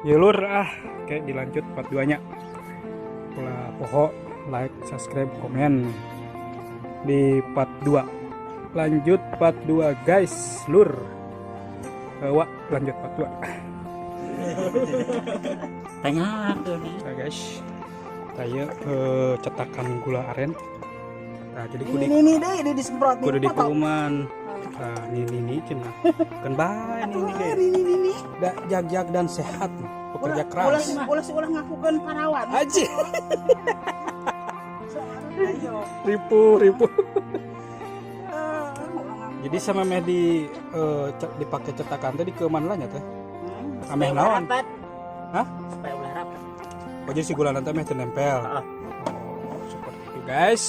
Ya lur oke dilanjut part 2 nya. Pula poho like, subscribe, komen di part 2. Lanjut part 2 guys, lur. Wah, lanjut part 2. Tanya tuh nih. Nah guys, saya cetakan gula aren. Nah, jadi ini deh disemprot kudu di kuman. Nah, ini cenah. Kan bae ini deh. ini. Jag dan sehat, pekerja keras. Ulah ngakukeun parawan. Aji. Ripu. Jadi sama meh dipakai cetakan teh di keuman lah nya teh. Ameh naon? Hah? Supaya ulah rapat. Oh jadi si gula nanti meh teu nempel. Heeh. Oh, seperti itu guys.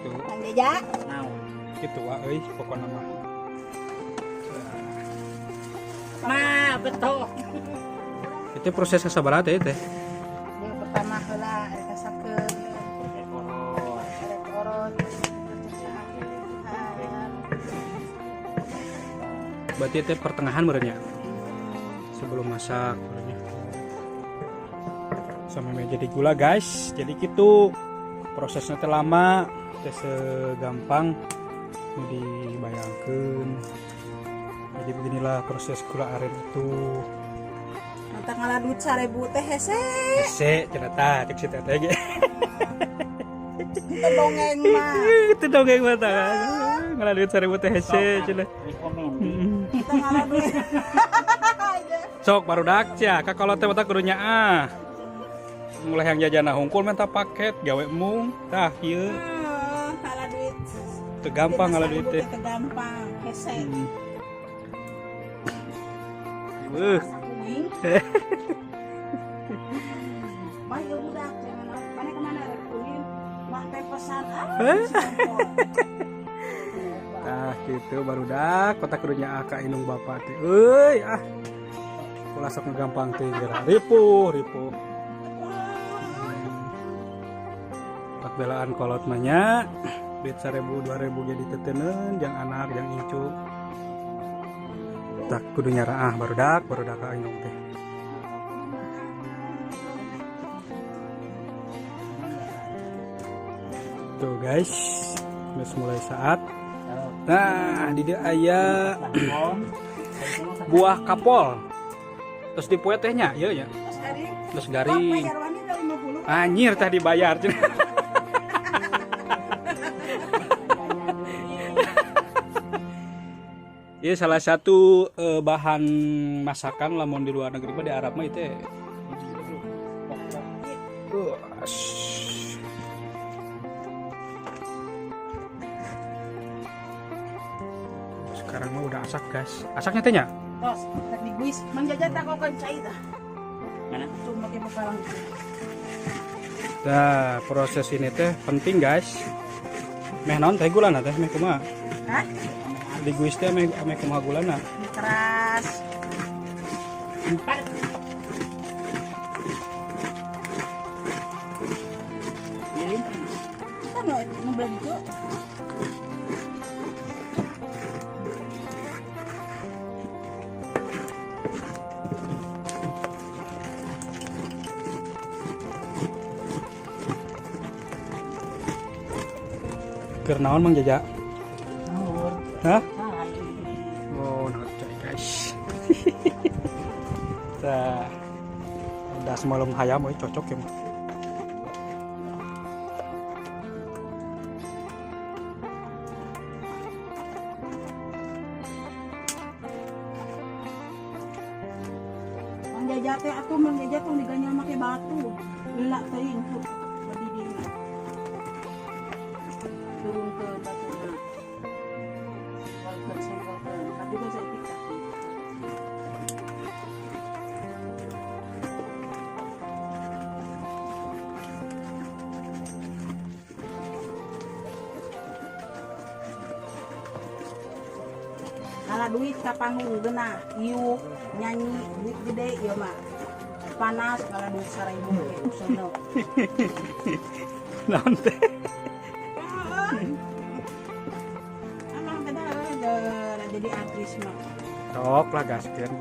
Gitu. Kang Deja. Naon? Gitu euy pokona mah. Mah betul. Itu proses sabaraha teh teh? Yang pertama heula kasakeun orot. Berarti teh pertengahan merenya. Sebelum masak merenya. Sama meh jadi gula guys. Jadi gitu prosesnya teh lama, teh segampang nu dibayangkeun. Jadi beginilah proses gula aren itu. Mantap ngaladut 1000 teh hese. Hese cenah tah cek si teteh ge. Kita dongeng mah. Itu dongeng mah tah. Ngaladut 1000 teh hese cenah. Rekomending. Kita ngaladut. Sok barudak cia, kakolot teh mah kudu nyaa. Mulai yang jajana hungkul minta paket gawe mung. Tah ieu Ngaladut. teu gampang ngaladut teh. Teu gampang hese. Mah ya udah jangan mana kemana ada kuning. Mah teh pesan Tah gitu barudak kota kudu nyaa ka indung bapa teh. Euy ulah sok gampang teh geura ripuh. Tak belaan kolot mah nya. Duit 1000 2000 jadi teteuneun jang anak jang incu. Tak kudu nyaraah barudak ka indung teh. Tuh guys, geus mulai saat. Nah, di dia aya buah kapol. Terus dipoe tehnya, ieu nya. Terus garing. Anjir teh dibayar. Ini salah satu bahan masakan lamun di luar negeri mah di Arab mah itu. Sekarang mah udah asak guys. Asaknya tehnya? Tos, tak diguis. Menjajah tak kau kan cai dah. Mana? Cuma pakai bakalang. Nah, proses ini teh penting guys. Meh naon teh gulana teh meh kumaha? Hah? Diguis teh meh kumaha gulana? Keras. 4. Kita mau belanja. Keur naon Mang Jaja? Nur. Hah? Hai. Oh, nocek guys. Tah. Udah semalam hayam euy cocok ya mah. Menjajah teh atuh menjajah tuh diganyal make batu. Lelak teuing tuh. Berdiri. Turun ke batu. Tapi juga saya tikar. Kalau duit ka panggung geuna, ieu nyanyi duit gede ieu mah. Panas kalau duit 1000 sono. Naon teh? Emang kada jadi artis mah. Sok lah gaskeun.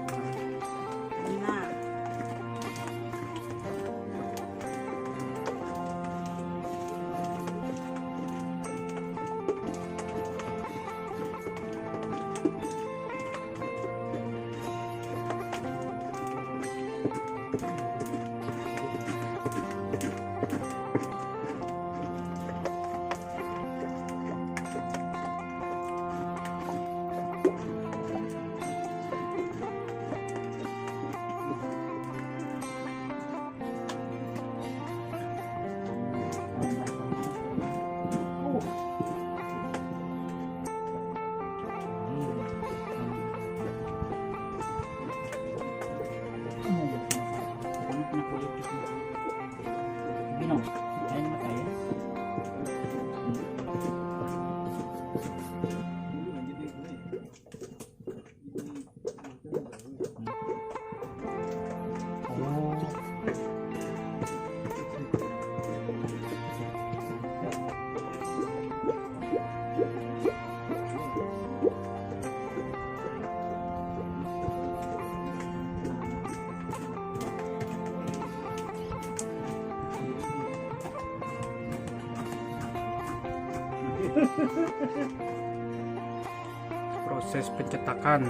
Benar. Proses pencetakan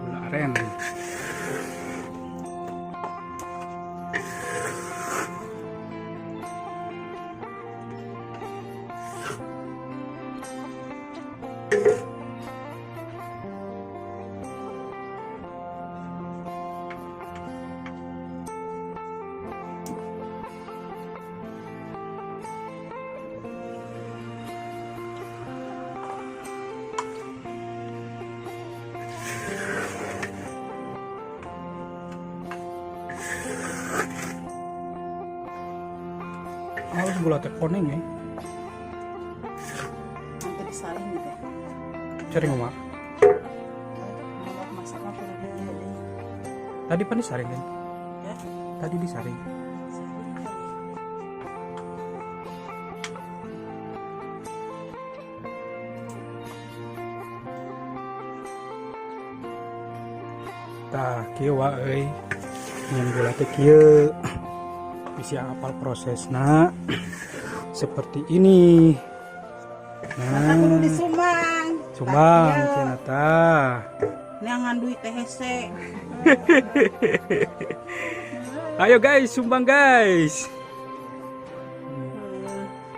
gula aren. Harus gula teh koneng ya. Nanti disaring gitu. Cari ngomong. Kalau masak apa lagi dia deh. Tadi pan disaring kan? Ya. Tadi disaring. Tah, kieu wae. Nyen gula teh kieu. Bisa apal prosesna seperti ini. Mata kudu disumbang. Sumbang Tapi, cenah tah. neangan duit teh hese. Ayo guys, sumbang guys.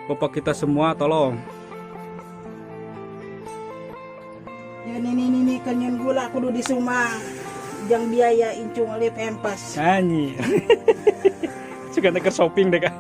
Bapak kita semua tolong. Ya ini kenyen gula kudu disumbang. Jang biaya incung oleh pempas. Nyanyi. Suka teker shopping deh kak.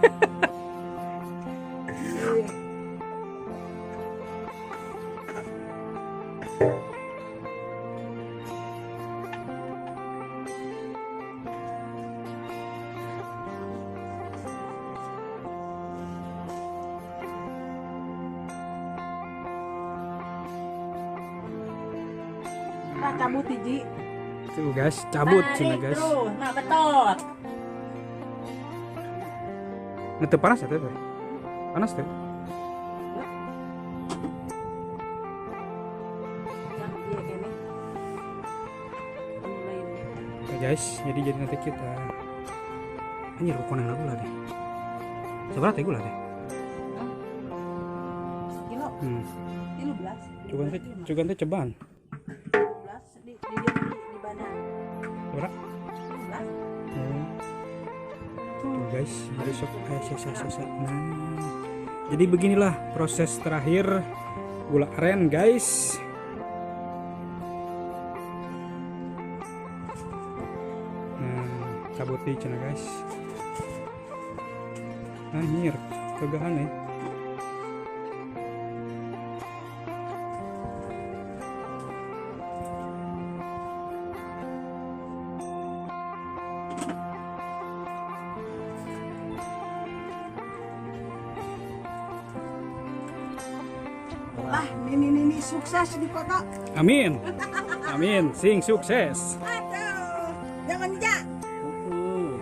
Nah, cabut hiji. Tuh guys, cabut cina guys. Terus, nah betot. Ngeteu panas ya teh? Panas teh? Yang dia kene. Mulai Oke guys, jadi nanti kita anjir kok koneng gula deh. Seberapa teh gula teh? kilo, 13. Cukan teh cobaan. 13 di Bandar. Seberapa? 13. Tuh guys, jadi sok saya. Nah, jadi beginilah proses terakhir gula aren guys. Nah, cabut di cina guys. Anjir, kegahan nih. Lah, ini sukses di kota. Amin. Amin, sing sukses. Aduh, jangan jak. Uh.